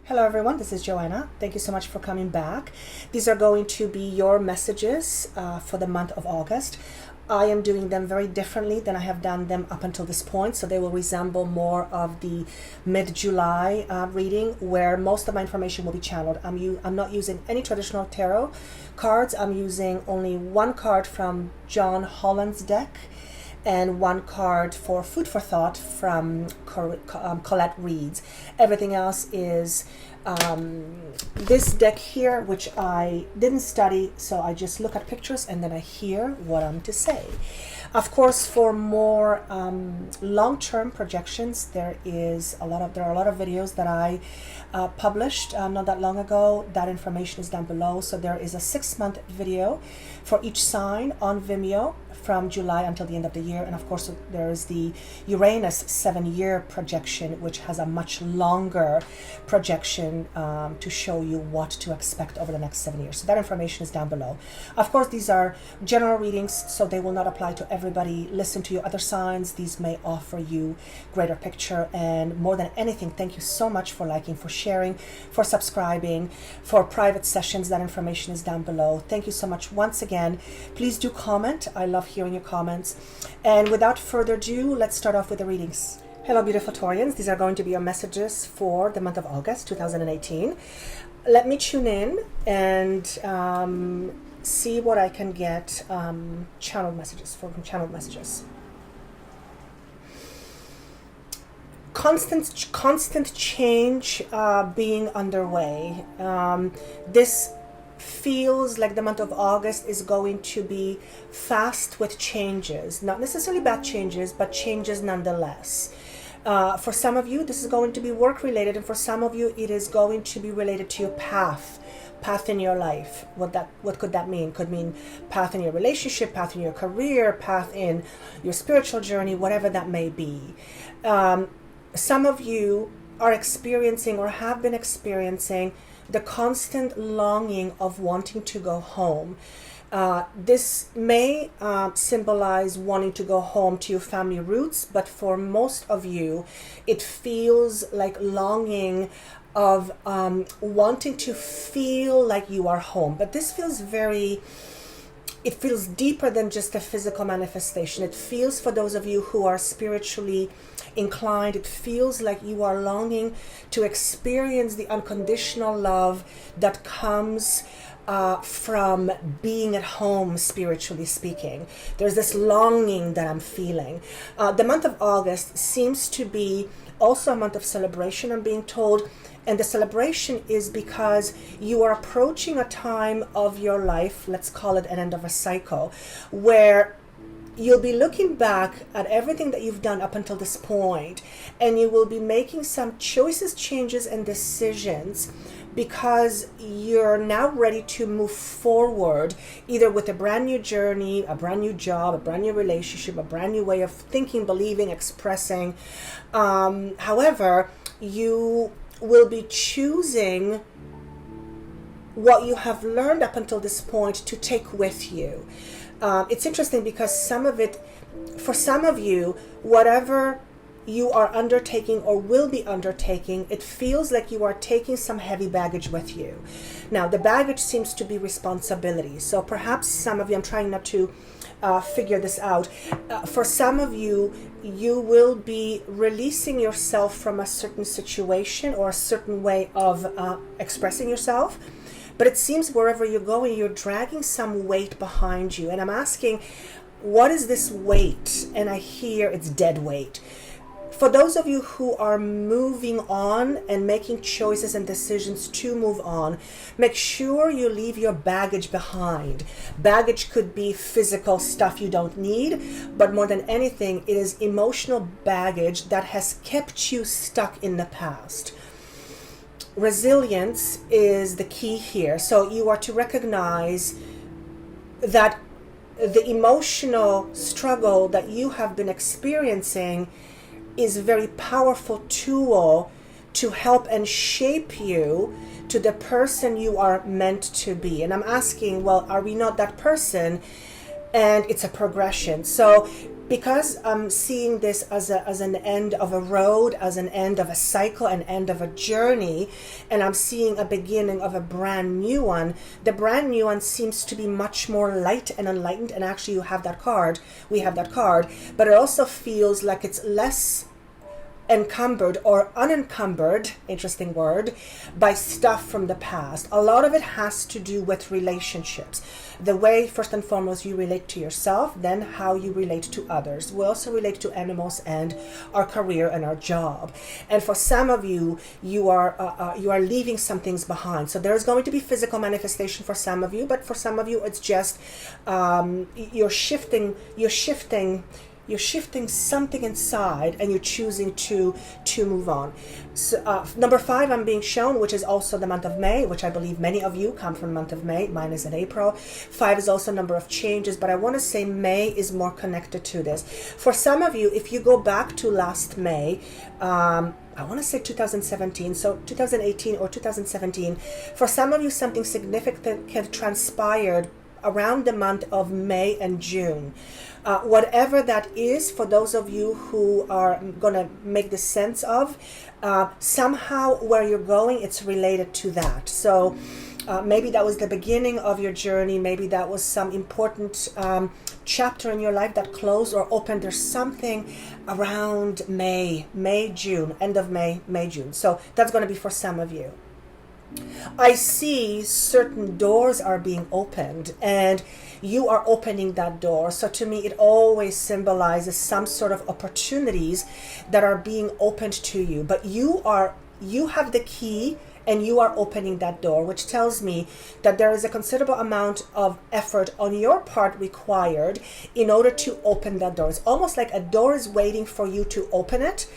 Hello everyone, this is Joanna. Thank you so much for coming back. These are going to be your messages for the month of August. I am doing them very differently than I have done them up until this point, so they will resemble more of the mid-July reading, where most of my information will be channeled. I'm not using any traditional tarot cards. I'm using only one card from John Holland's deck and one card for food for thought from Colette Reed's. Everything else is this deck here, which I didn't study, so I just look at pictures and then I hear what I'm to say. Of course, for more long-term projections, there are a lot of videos that I published not that long ago. That information is down below. So there is a 6-month video for each sign on Vimeo from July until the end of the year, and of course there is the Uranus 7-year projection, which has a much longer projection to show you what to expect over the next 7 years. So that information is down below. Of course, these are general readings, so they will not apply to everybody. Listen to your other signs. These may offer you greater picture, and more than anything, thank you so much for liking, for sharing, for subscribing, for private sessions. That information is down below. Thank you so much once again. Please do comment. I love hearing your comments. And without further ado, let's start off with the readings. Hello, beautiful Taurians. These are going to be your messages for the month of August 2018. Let me tune in and see what I can get channeled messages from channeled messages. Constant change being underway. This feels like the month of August is going to be fast with changes, not necessarily bad changes, but changes nonetheless. For some of you, this is going to be work related, and for some of you, it is going to be related to your path in your life. What could that mean? Could mean path in your relationship, path in your career, path in your spiritual journey, whatever that may be. Some of you are experiencing or have been experiencing the constant longing of wanting to go home. This may symbolize wanting to go home to your family roots, but for most of you, it feels like longing of wanting to feel like you are home. But this feels it feels deeper than just a physical manifestation. It feels, for those of you who are spiritually inclined, it feels like you are longing to experience the unconditional love that comes from being at home, spiritually speaking. There's this longing that I'm feeling. The month of August seems to be also a month of celebration, I'm being told. And the celebration is because you are approaching a time of your life, let's call it an end of a cycle, where you'll be looking back at everything that you've done up until this point, and you will be making some choices, changes, and decisions because you're now ready to move forward, either with a brand new journey, a brand new job, a brand new relationship, a brand new way of thinking, believing, expressing. However, you will be choosing what you have learned up until this point to take with you. It's interesting because for some of you, whatever you are undertaking or will be undertaking, it feels like you are taking some heavy baggage with you. Now, the baggage seems to be responsibility. So perhaps some of you, I'm trying not to figure this out. For some of you, you will be releasing yourself from a certain situation or a certain way of expressing yourself. But it seems wherever you're going, you're dragging some weight behind you. And I'm asking, what is this weight? And I hear it's dead weight. For those of you who are moving on and making choices and decisions to move on, make sure you leave your baggage behind. Baggage could be physical stuff you don't need, but more than anything, it is emotional baggage that has kept you stuck in the past. Resilience is the key here. So you are to recognize that the emotional struggle that you have been experiencing is a very powerful tool to help and shape you to the person you are meant to be. And I'm asking, well, are we not that person? And it's a progression. So because I'm seeing this as an end of a road, as an end of a cycle, an end of a journey, and I'm seeing a beginning of a brand new one, the brand new one seems to be much more light and enlightened. And actually, you have that card, we have that card, but it also feels like it's less encumbered or unencumbered, interesting word, by stuff from the past. A lot of it has to do with relationships. The way, first and foremost, you relate to yourself, then how you relate to others. We also relate to animals and our career and our job. And for some of you, you are leaving some things behind. So there's going to be physical manifestation for some of you, but for some of you, it's just you're shifting something inside, and you're choosing to move on. So, number 5 I'm being shown, which is also the month of May, which I believe many of you come from the month of May. Mine is in April. 5 is also a number of changes, but I want to say May is more connected to this. For some of you, if you go back to last May, I want to say 2017, so 2018 or 2017, for some of you, something significant have transpired around the month of May and June. Whatever that is, for those of you who are going to make the sense of, somehow where you're going, it's related to that. So maybe that was the beginning of your journey. Maybe that was some important chapter in your life that closed or opened. There's something around May, June, end of May, June. So that's going to be for some of you. I see certain doors are being opened, and you are opening that door. So to me, it always symbolizes some sort of opportunities that are being opened to you. But you have the key, and you are opening that door, which tells me that there is a considerable amount of effort on your part required in order to open that door. It's almost like a door is waiting for you to open it,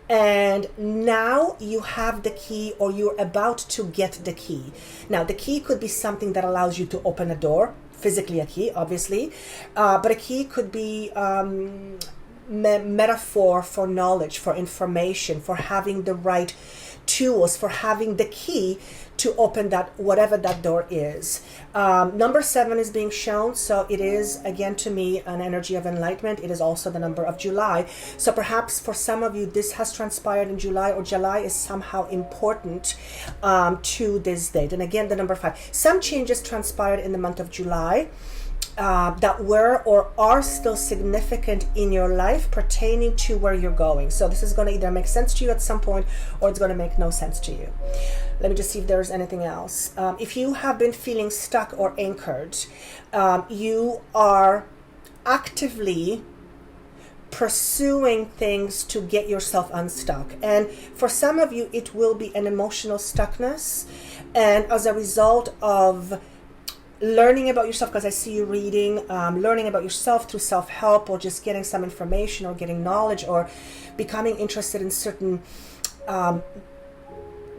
and now you have the key, or you're about to get the key. Now, the key could be something that allows you to open a door, physically a key, obviously, but a key could be metaphor for knowledge, for information, for having the right tools, for having the key to open that, whatever that door is. Number 7 is being shown, so it is, again, to me, an energy of enlightenment. It is also the number of July. So perhaps for some of you, this has transpired in July, or July is somehow important to this date. And again, the number 5. Some changes transpired in the month of July that were or are still significant in your life pertaining to where you're going. So this is going to either make sense to you at some point, or it's going to make no sense to you. Let me just see if there's anything else. If you have been feeling stuck or anchored, you are actively pursuing things to get yourself unstuck. And for some of you, it will be an emotional stuckness. And as a result of learning about yourself, because I see you reading, learning about yourself through self-help, or just getting some information, or getting knowledge, or becoming interested in certain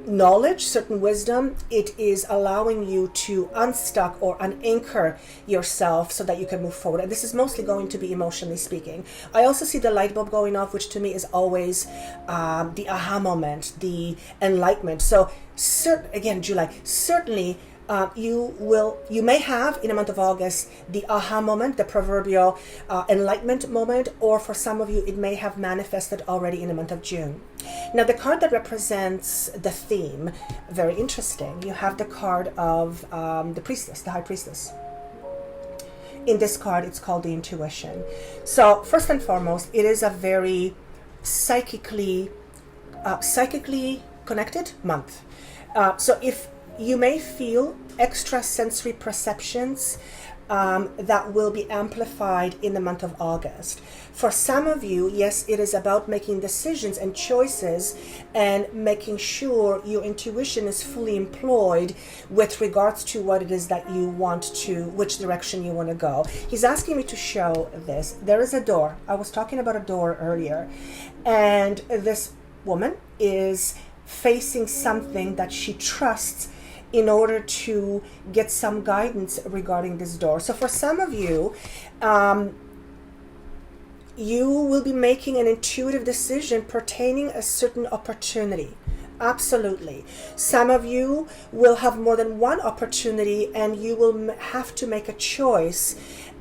knowledge, certain wisdom, it is allowing you to unstuck or unanchor yourself so that you can move forward. And this is mostly going to be emotionally speaking. I also see the light bulb going off, which to me is always the aha moment, the enlightenment. So again, July, certainly you may have in the month of August the aha moment, the proverbial enlightenment moment, or for some of you it may have manifested already in the month of June. Now, the card that represents the theme, very interesting. You have the card of the priestess, the high priestess. In this card, it's called the intuition. So first and foremost, it is a very psychically connected month. So if you may feel extrasensory perceptions that will be amplified in the month of August. For some of you, yes, it is about making decisions and choices and making sure your intuition is fully employed with regards to what it is that you want to, which direction you want to go. He's asking me to show this. There is a door. I was talking about a door earlier, and this woman is facing something that she trusts in order to get some guidance regarding this door. So for some of you, you will be making an intuitive decision pertaining a certain opportunity. Absolutely. Some of you will have more than one opportunity, and you will have to make a choice.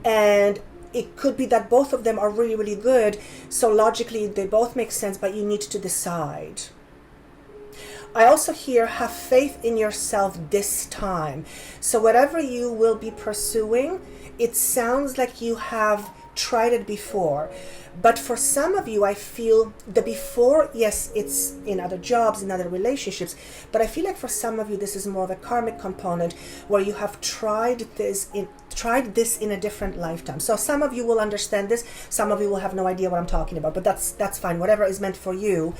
And it could be that both of them are really, really good. So logically, they both make sense, but you need to decide. I also hear, have faith in yourself this time. So whatever you will be pursuing, it sounds like you have tried it before. But for some of you, I feel the before, yes, it's in other jobs, in other relationships, but I feel like for some of you, this is more of a karmic component where you have tried this in a different lifetime. So some of you will understand this, some of you will have no idea what I'm talking about, but that's fine. Whatever is meant for you,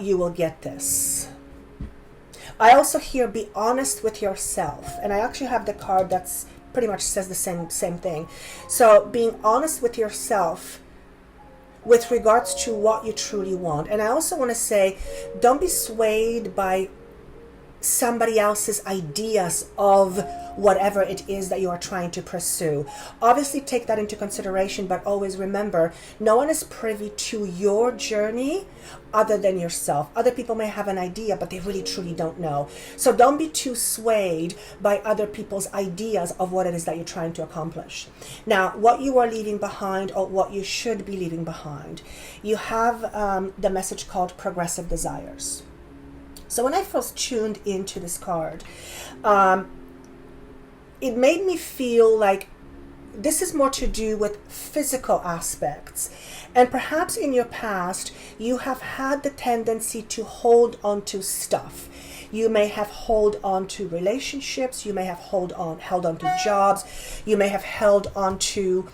you will get this. I also hear, be honest with yourself. And I actually have the card that's pretty much says the same thing. So being honest with yourself with regards to what you truly want. And I also want to say, don't be swayed by somebody else's ideas of whatever it is that you are trying to pursue. Obviously take that into consideration, but always remember, no one is privy to your journey other than yourself. Other people may have an idea, but they really truly don't know. So don't be too swayed by other people's ideas of what it is that you're trying to accomplish. Now, what you are leaving behind, or what you should be leaving behind, you have the message called progressive desires. So when I first tuned into this card, it made me feel like this is more to do with physical aspects. And perhaps in your past, you have had the tendency to hold on to stuff. You may have held on to relationships. You may have held on to jobs. You may have held on to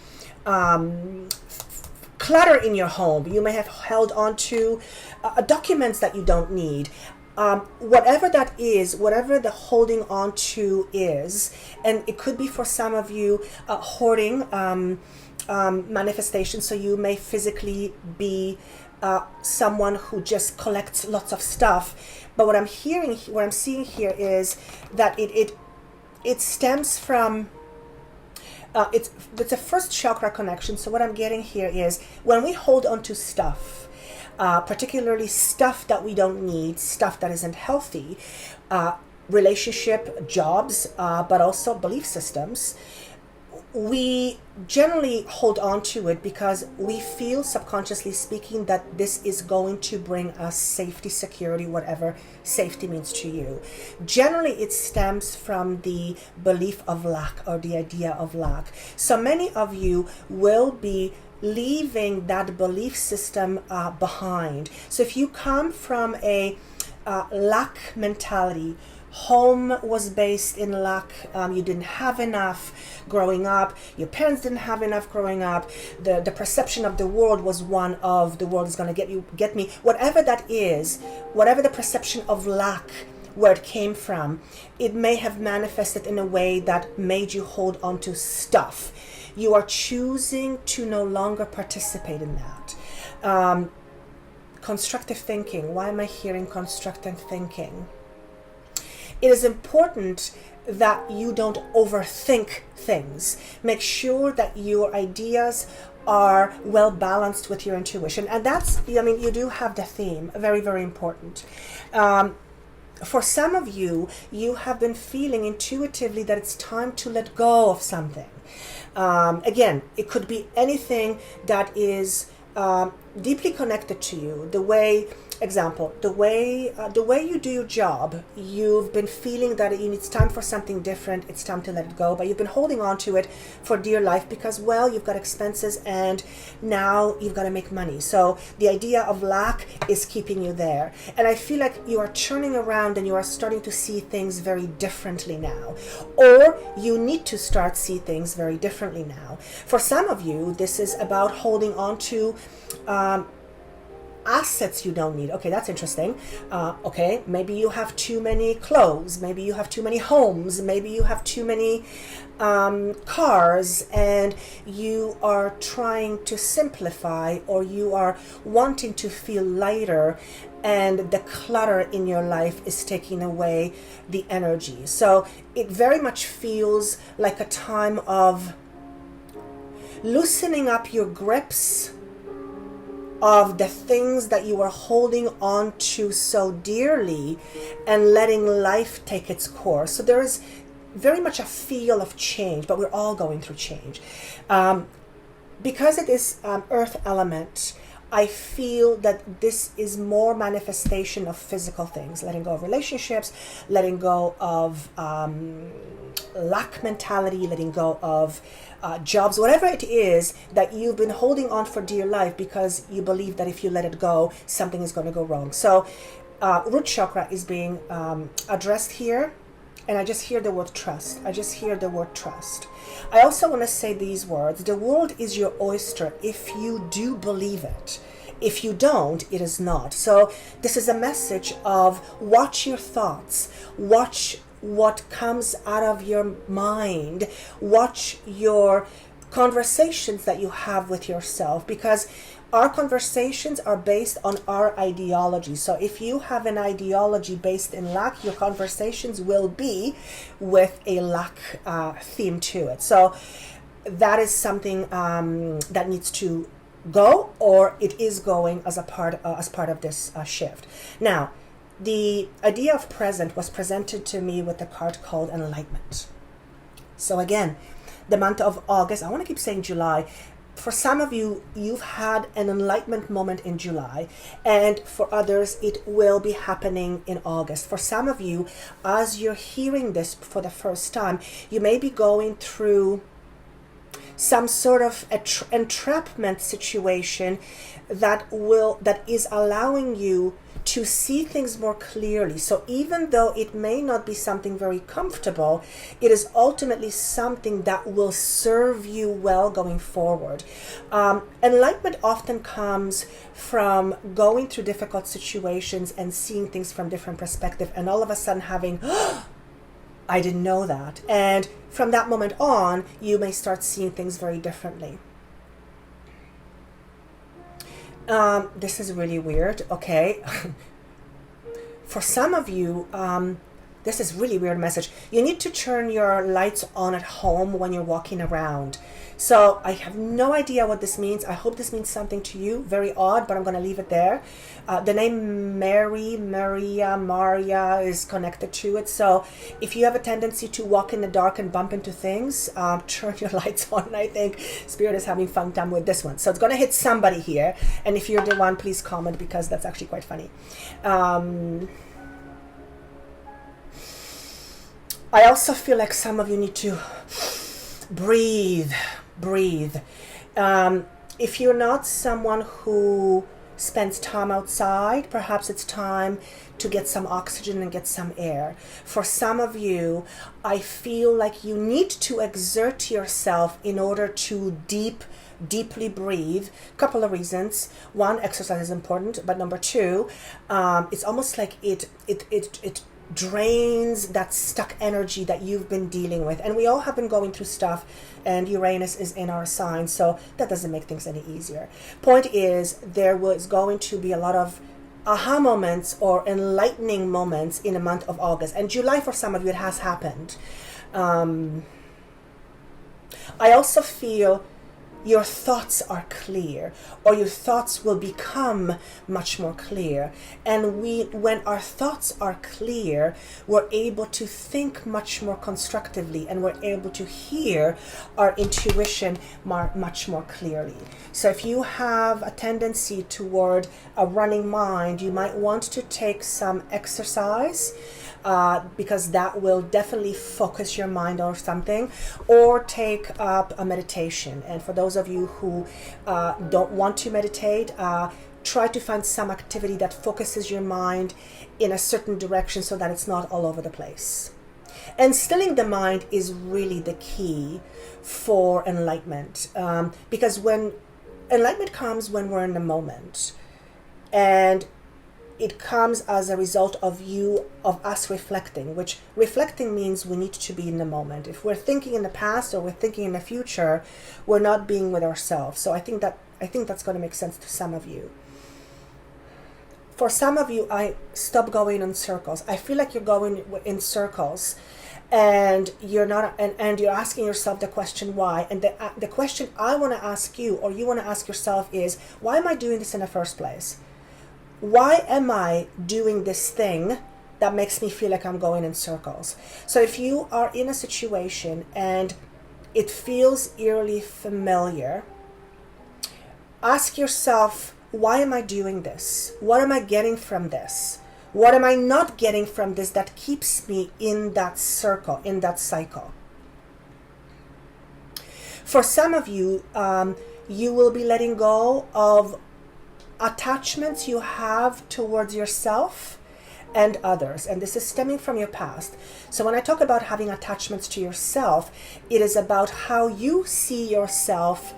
clutter in your home. You may have held on to documents that you don't need. Whatever that is, whatever the holding on to is, and it could be for some of you hoarding manifestation. So you may physically be someone who just collects lots of stuff. But what I'm seeing here is that it stems from it's a first chakra connection. So what I'm getting here is when we hold on to stuff, particularly stuff that we don't need, stuff that isn't healthy, relationship, jobs, but also belief systems, we generally hold on to it because we feel, subconsciously speaking, that this is going to bring us safety, security, whatever safety means to you. Generally, it stems from the belief of lack, or the idea of lack. So many of you will be leaving that belief system behind. So if you come from a lack mentality, home was based in lack, you didn't have enough growing up, your parents didn't have enough growing up, the perception of the world was one of the world is going to get me, whatever that is, whatever the perception of lack, where it came from, it may have manifested in a way that made you hold on to stuff. You are choosing to no longer participate in that. Constructive thinking. Why am I hearing constructive thinking? It is important that you don't overthink things. Make sure that your ideas are well balanced with your intuition. And that's, you do have the theme, very, very important. For some of you, you have been feeling intuitively that it's time to let go of something. Again, it could be anything that is deeply connected to you. The way you do your job, you've been feeling that it's time for something different, it's time to let it go, but you've been holding on to it for dear life because, well, you've got expenses and now you've got to make money. So the idea of lack is keeping you there. And I feel like you are turning around and you are starting to see things very differently now. Or you need to start see things very differently now. For some of you, this is about holding on to assets you don't need. Okay, that's interesting. Okay, maybe you have too many clothes, maybe you have too many homes, maybe you have too many cars, and you are trying to simplify, or you are wanting to feel lighter, and the clutter in your life is taking away the energy. So it very much feels like a time of loosening up your grips of the things that you are holding on to so dearly and letting life take its course. So there is very much a feel of change, but we're all going through change. because it is earth element, I feel that this is more manifestation of physical things, letting go of relationships, letting go of lack mentality, letting go of jobs, whatever it is that you've been holding on for dear life because you believe that if you let it go, something is going to go wrong. So root chakra is being addressed here, and I just hear the word trust. I just hear the word trust. I also want to say these words: the world is your oyster if you do believe it. If you don't, it is not. So this is a message of watch your thoughts, watch what comes out of your mind, watch your conversations that you have with yourself, because our conversations are based on our ideology. So if you have an ideology based in lack, your conversations will be with a lack theme to it. So that is something that needs to go, or it is going as a part of this shift. Now, the idea of present was presented to me with a card called Enlightenment. So again, the month of August, I want to keep saying July. For some of you, you've had an enlightenment moment in July, and for others, it will be happening in August. For some of you, as you're hearing this for the first time, you may be going through some sort of entrapment situation that is allowing you to see things more clearly. So even though it may not be something very comfortable, it is ultimately something that will serve you well going forward. Enlightenment often comes from going through difficult situations and seeing things from different perspective, and all of a sudden having, I didn't know that. And from that moment on, you may start seeing things very differently. This is really weird, okay? For some of you, this is really weird message. You need to turn your lights on at home when you're walking around. So I have no idea what this means. I hope this means something to you. Very odd, but I'm going to leave it there. The name Maria is connected to it. So if you have a tendency to walk in the dark and bump into things, turn your lights on. And I think Spirit is having fun time with this one. So it's going to hit somebody here. And if you're the one, please comment, because that's actually quite funny. I also feel like some of you need to breathe. If you're not someone who spends time outside, perhaps it's time to get some oxygen and get some air. For some of you, I feel like you need to exert yourself in order to deeply breathe. Couple of reasons. One, exercise is important, but number two, it's almost like it drains that stuck energy that you've been dealing with. And we all have been going through stuff, and Uranus is in our sign, so that doesn't make things any easier. Point is, there was going to be a lot of aha moments or enlightening moments in the month of August. And July, for some of you, it has happened. I also feel your thoughts are clear, or your thoughts will become much more clear. And when our thoughts are clear, we're able to think much more constructively, and we're able to hear our intuition much more clearly. So if you have a tendency toward a running mind, you might want to take some exercise, because that will definitely focus your mind on something, or take up a meditation. And for those of you who don't want to meditate, try to find some activity that focuses your mind in a certain direction so that it's not all over the place. And stilling the mind is really the key for enlightenment, because when enlightenment comes when we're in the moment, and it comes as a result of us reflecting, which reflecting means we need to be in the moment. If we're thinking in the past or we're thinking in the future, we're not being with ourselves. So I think that's going to make sense to some of you. For some of you, I stop going in circles. I feel like you're going in circles, and you're not, and you're asking yourself the question why. And the question I want to ask you, or you want to ask yourself, is, why am I doing this in the first place? Why am I doing this thing that makes me feel like I'm going in circles? So if you are in a situation and it feels eerily familiar, Ask yourself, why am I doing this? What am I getting from this? What am I not getting from this that keeps me in that circle, in that cycle? For some of you, you will be letting go of attachments you have towards yourself and others, and this is stemming from your past. So when I talk about having attachments to yourself, it is about how you see yourself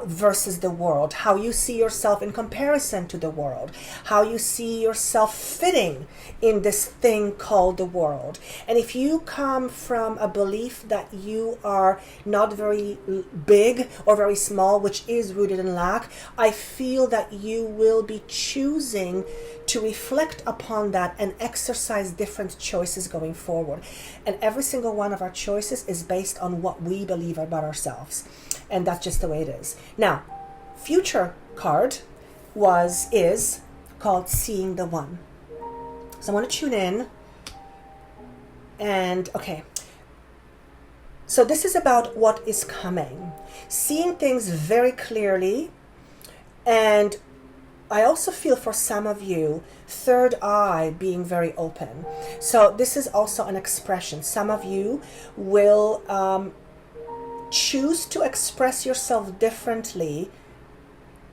versus the world, how you see yourself in comparison to the world, how you see yourself fitting in this thing called the world. And if you come from a belief that you are not very big or very small, which is rooted in lack, I feel that you will be choosing to reflect upon that and exercise different choices going forward. And every single one of our choices is based on what we believe about ourselves. And that's just the way it is. Now, future card is called Seeing the One. So I want to tune in. And okay. So this is about what is coming. Seeing things very clearly. And I also feel for some of you, third eye being very open. So this is also an expression. Some of you will choose to express yourself differently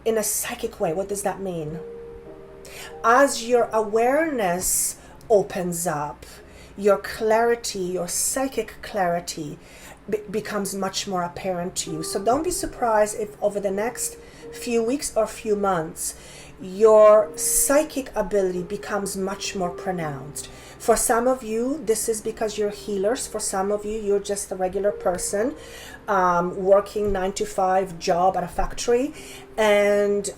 in a psychic way. What does that mean? As your awareness opens up, your clarity, your psychic clarity becomes much more apparent to you. So don't be surprised if over the next few weeks or few months, your psychic ability becomes much more pronounced. For some of you, this is because you're healers. For some of you, you're just a regular person working 9-to-5 job at a factory, and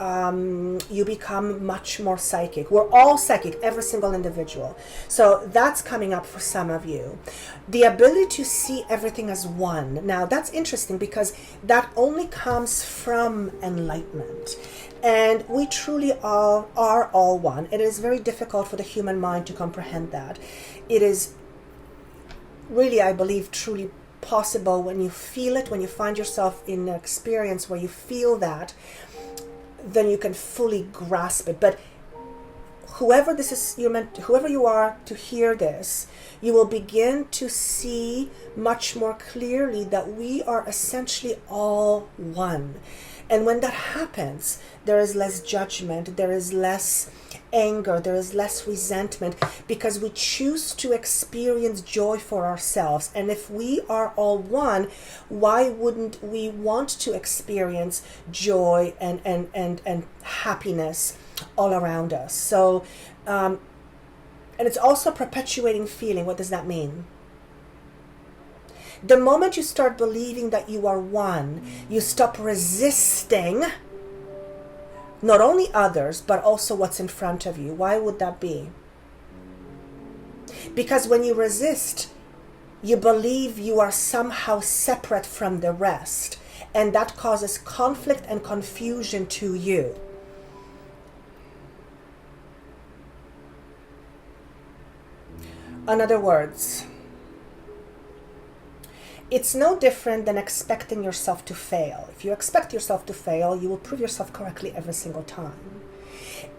you become much more psychic. We're all psychic, every single individual. So that's coming up for some of you. The ability to see everything as one. Now, that's interesting because that only comes from enlightenment. And we truly are all one. It is very difficult for the human mind to comprehend that. It is really, I believe, truly possible when you feel it, when you find yourself in an experience where you feel that, then you can fully grasp it. But whoever you are to hear this, you will begin to see much more clearly that we are essentially all one. And when that happens, there is less judgment, there is less anger, there is less resentment, because we choose to experience joy for ourselves. And if we are all one, why wouldn't we want to experience joy and happiness all around us? So, and it's also perpetuating feeling. What does that mean? The moment you start believing that you are one, you stop resisting not only others, but also what's in front of you. Why would that be? Because when you resist, you believe you are somehow separate from the rest, and that causes conflict and confusion to you. In other words, it's no different than expecting yourself to fail. If you expect yourself to fail, you will prove yourself correctly every single time.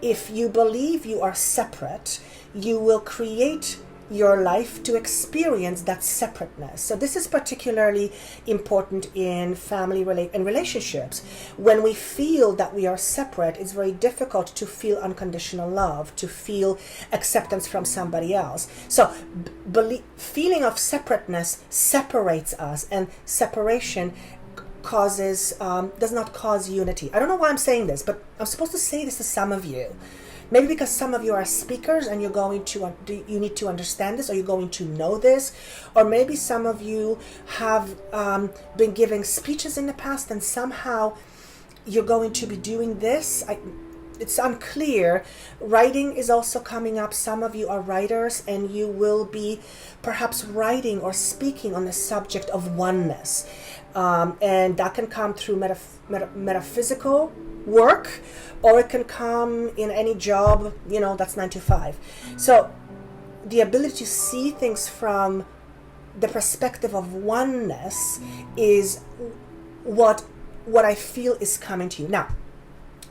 If you believe you are separate, you will create your life to experience that separateness. So this is particularly important in family and relationships. When we feel that we are separate, it's very difficult to feel unconditional love, to feel acceptance from somebody else. So feeling of separateness separates us, and separation does not cause unity. I don't know why I'm saying this, but I'm supposed to say this to some of you. Maybe because some of you are speakers and you need to understand this, or you're going to know this. Or maybe some of you have been giving speeches in the past and somehow you're going to be doing this. It's unclear. Writing is also coming up. Some of you are writers and you will be perhaps writing or speaking on the subject of oneness. And that can come through metaphysical work, or it can come in any job, that's 9-to-5. So the ability to see things from the perspective of oneness is what I feel is coming to you. Now,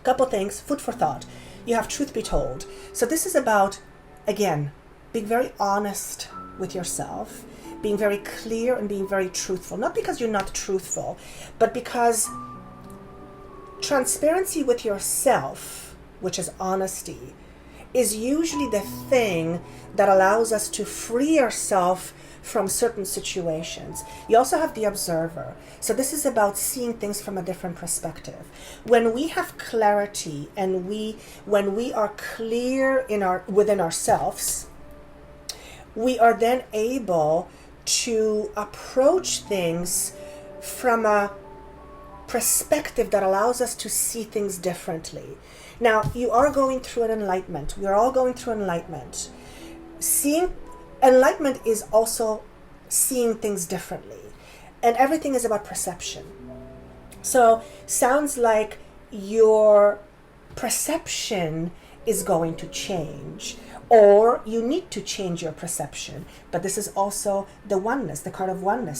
Couple things, food for thought. You have truth be told. So this is about, again, being very honest with yourself, being very clear and being very truthful. Not because you're not truthful, but because transparency with yourself, which is honesty, is usually the thing that allows us to free ourselves from certain situations. You also have the observer. So this is about seeing things from a different perspective. When we have clarity and when we are clear within ourselves, we are then able to approach things from a perspective that allows us to see things differently. Now, you are going through an enlightenment. We are all going through enlightenment. Enlightenment is also seeing things differently. And everything is about perception. So, sounds like your perception is going to change, or you need to change your perception. But this is also the oneness, the card of oneness,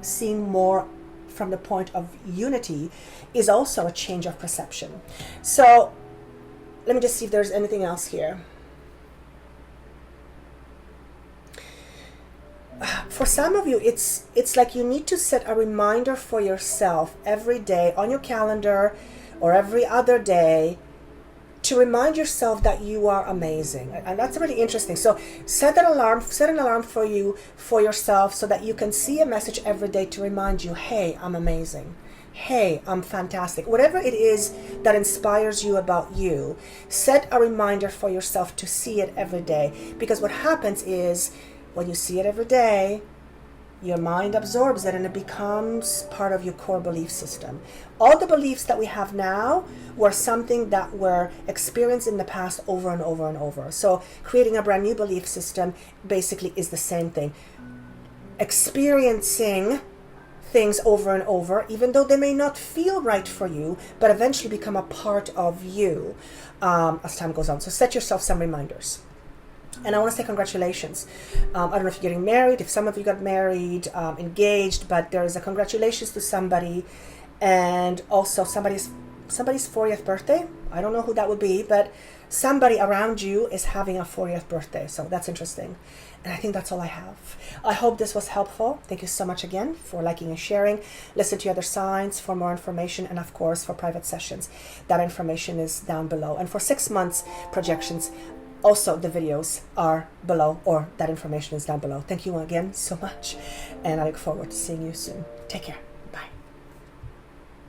seeing more from the point of unity is also a change of perception. So let me just see if there's anything else here. For some of you, it's like you need to set a reminder for yourself every day on your calendar or every other day to remind yourself that you are amazing. And that's really interesting. So set an alarm for yourself so that you can see a message every day to remind you, hey, I'm amazing. Hey, I'm fantastic. Whatever it is that inspires you about you, set a reminder for yourself to see it every day. Because what happens is when you see it every day, your mind absorbs it and it becomes part of your core belief system. All the beliefs that we have now were something that were experienced in the past over and over and over. So creating a brand new belief system basically is the same thing. Experiencing things over and over, even though they may not feel right for you, but eventually become a part of you as time goes on. So set yourself some reminders. And I want to say congratulations. I don't know if you're getting married, if some of you got married, engaged, but there is a congratulations to somebody, and also somebody's 40th birthday. I don't know who that would be, but somebody around you is having a 40th birthday. So that's interesting. And I think that's all I have. I hope this was helpful. Thank you so much again for liking and sharing. Listen to other signs for more information, and of course for private sessions. That information is down below. And for 6 months projections, also the videos are below, or that information is down below. Thank you again so much, and I look forward to seeing you soon. Take care.